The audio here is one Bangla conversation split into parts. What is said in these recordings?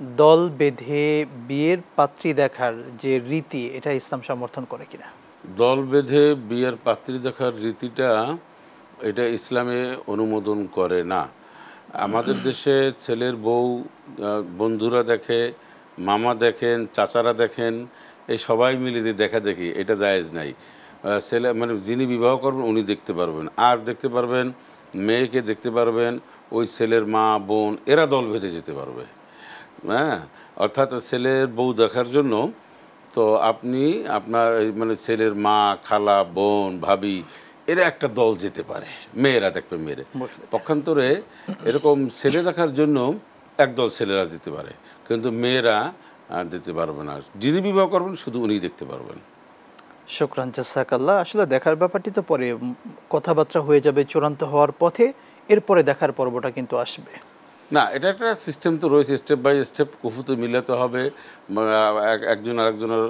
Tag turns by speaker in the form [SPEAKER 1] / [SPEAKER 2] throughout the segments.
[SPEAKER 1] দল বেঁধে বিয়ের পাত্রী দেখার যে রীতি, এটা ইসলাম সমর্থন করে কিনা?
[SPEAKER 2] দল বেঁধে বিয়ের পাত্রী দেখার রীতিটা এটা ইসলামে অনুমোদন করে না। আমাদের দেশে ছেলের বউ বন্ধুরা দেখে, মামা দেখেন, চাচারা দেখেন, এই সবাই মিলে যে দেখা দেখি, এটা জায়েজ নাই। ছেলে মানে যিনি বিবাহ করবেন উনি দেখতে পারবেন, আর দেখতে পারবেন মেয়েকে দেখতে পারবেন ওই ছেলের মা বোন, এরা দল বেঁধে যেতে পারবে। হ্যাঁ, অর্থাৎ ছেলের বউ দেখার জন্য তো আপনি আপনার মানে ছেলের মা, খালা, বোন, ভাবি, এরা একটা দল যেতে পারে, মেয়েরা দেখবে মেয়েরা। পক্ষান্তরে এরকম ছেলে দেখার জন্য একদল ছেলেরা যেতে পারে, কিন্তু মেয়েরা যেতে পারবে না। যিনি বিবাহ করবেন শুধু উনি দেখতে পারবেন।
[SPEAKER 1] শুকরান, জাযাকাল্লাহ। আসলে দেখার ব্যাপারটি তো পরে কথাবার্তা হয়ে যাবে চূড়ান্ত হওয়ার পথে, এরপরে দেখার পর্বটা কিন্তু আসবে।
[SPEAKER 2] না, এটা একটা সিস্টেম তো রয়েছে, স্টেপ বাই স্টেপ কুফুতে মিলাতে হবে। একজন আরেকজনের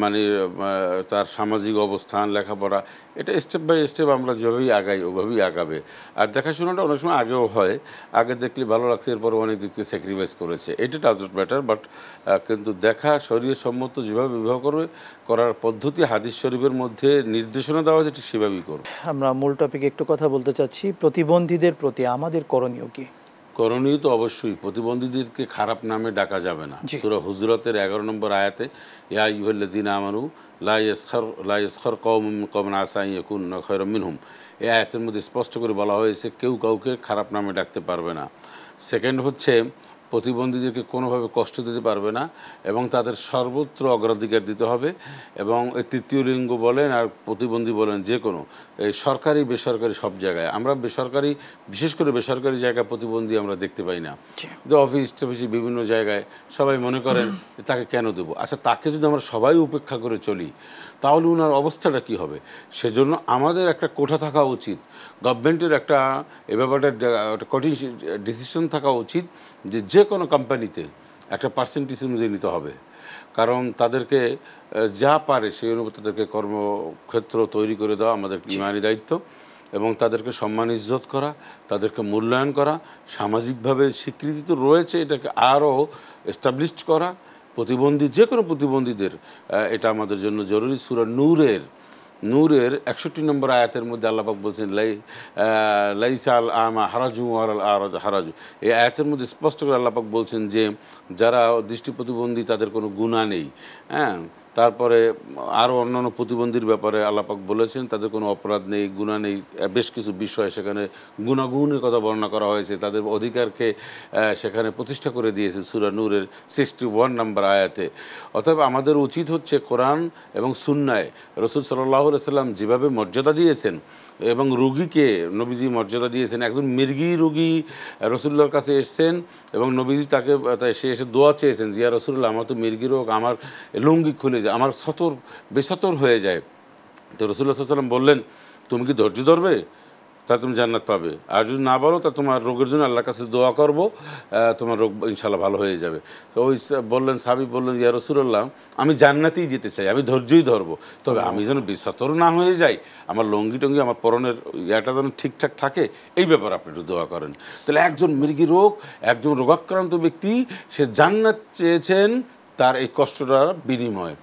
[SPEAKER 2] মানে তার সামাজিক অবস্থান, লেখাপড়া, এটা স্টেপ বাই স্টেপ আমরা যেভাবেই আগাই ওভাবেই আগাবে। আর দেখাশোনাটা অনেক সময় আগেও হয়, আগে দেখলে ভালো লাগছে, এরপর অনেক দিককে স্যাক্রিফাইস করেছে, এটা ডাজ নট ম্যাটার। বাট কিন্তু দেখা শরীর সম্মত যেভাবে বিবাহ করবে, করার পদ্ধতি হাদিস শরীফের মধ্যে নির্দেশনা দেওয়া হয়েছে, ঠিক সেভাবেই করবে।
[SPEAKER 1] আমরা মূল টপিকে একটু কথা বলতে চাচ্ছি, প্রতিবন্ধীদের প্রতি আমাদের করণীয় কি?
[SPEAKER 2] করণীয় তো অবশ্যই, প্রতিবন্ধীদেরকে খারাপ নামে ডাকা যাবে না। সূরা হুজুরাতের 11 নম্বর আয়াতে ইয়া আইয়ুহাল্লাযীনা আমানু লা ইয়াসখার কওমুম মিন কওমিন আসা আন ইয়াকুনু খায়রাম মিনহুম, এই আয়াতের মধ্যে স্পষ্ট করে বলা হয়েছে কেউ কাউকে খারাপ নামে ডাকতে পারবে না। সেকেন্ড হচ্ছে, প্রতিবন্ধীদেরকে কোনোভাবে কষ্ট দিতে পারবে না এবং তাদের সর্বত্র অগ্রাধিকার দিতে হবে। এবং তৃতীয় লিঙ্গ বলেন আর প্রতিবন্ধী বলেন, যে কোনো এই সরকারি বেসরকারি সব জায়গায়, আমরা বেসরকারি, বিশেষ করে বেসরকারি জায়গায় প্রতিবন্ধী আমরা দেখতে পাই না। যে অফিস টফিসে বিভিন্ন জায়গায় সবাই মনে করেন যে তাকে কেন দেবো। আচ্ছা, তাকে যদি আমরা সবাই উপেক্ষা করে চলি তাহলে ওনার অবস্থাটা কী হবে? সেজন্য আমাদের একটা কোঠা থাকা উচিত, গভর্নমেন্টের একটা এ ব্যাপারটা একটা কঠিন ডিসিশন থাকা উচিত যে যে কোনো কোম্পানিতে একটা পার্সেন্টেজ অনুযায়ী নিতে হবে। কারণ তাদেরকে যা পারে সেই অনুপাতে তাদেরকে কর্মক্ষেত্র তৈরি করে দেওয়া আমাদের ইমানি দায়িত্ব, এবং তাদেরকে সম্মান ইজ্জত করা, তাদেরকে মূল্যায়ন করা, সামাজিকভাবে স্বীকৃতি তো রয়েছে, এটাকে আরও এস্টাবলিশড করা, প্রতিবন্ধী যে কোনো প্রতিবন্ধীদের এটা আমাদের জন্য জরুরি। সূরা নূরের 61 নম্বর আয়াতের মধ্যে আল্লাহ পাক বলছেন লাইসা আল আমা হারাজু আল আরাজ হারাজু, এই আয়াতের মধ্যে স্পষ্ট করে আল্লাহ পাক বলছেন যে যারা দৃষ্টি প্রতিবন্ধী তাদের কোনো গুনাহ নেই। হ্যাঁ, তারপরে আরও অন্যান্য প্রতিবন্ধীর ব্যাপারে আল্লাহ পাক বলেছেন তাদের কোনো অপরাধ নেই, গুনাহ নেই, বেশ কিছু বিষয় সেখানে গুণাগুণের কথা বর্ণনা করা হয়েছে, তাদের অধিকারকে সেখানে প্রতিষ্ঠা করে দিয়েছে সূরা নূরের 61 নম্বর আয়াতে। অতএব আমাদের উচিত হচ্ছে কোরআন এবং সুন্নায় রাসূল সাল্লাল্লাহু আলাইহি সাল্লাম যেভাবে মর্যাদা দিয়েছেন এবং রোগীকে নবীজি মর্যাদা দিয়েছেন, একজন মৃগী রোগী রাসূলুল্লাহর কাছে এসেছেন এবং নবীজি তাকে সে এসে দোয়া চেয়েছেন যে ইয়া রাসূলুল্লাহ, আমার তো মৃগী রোগ, আমার লুঙ্গি খুলে যায়, আমার বেসতর হয়ে যায়। তো রাসূলুল্লাহ সাল্লাল্লাহু আলাইহি ওয়াসাল্লাম বললেন, তুমি কি ধৈর্য ধরবে? তা তুমি জান্নাত পাবে, আর যদি না পারো তা তোমার রোগের জন্য আল্লাহর কাছে দোয়া করবো, তোমার রোগ ইনশাআল্লাহ ভালো হয়ে যাবে। তো ওই বললেন, সাহাবী বললেন, ইয়া রাসূলুল্লাহ, আমি জান্নাতেই যেতে চাই, আমি ধৈর্যই ধরবো, তবে আমি যেন বিসতর না হয়ে যাই, আমার লঙ্গি টঙ্গি আমার পরনের ইয়াটা যেন ঠিকঠাক থাকে, এই ব্যাপারে আপনি একটু দোয়া করেন। তাহলে একজন মৃগী রোগ, একজন রোগাক্রান্ত ব্যক্তি, সে জান্নাত চেয়েছেন তার এই কষ্টটার বিনিময়ে।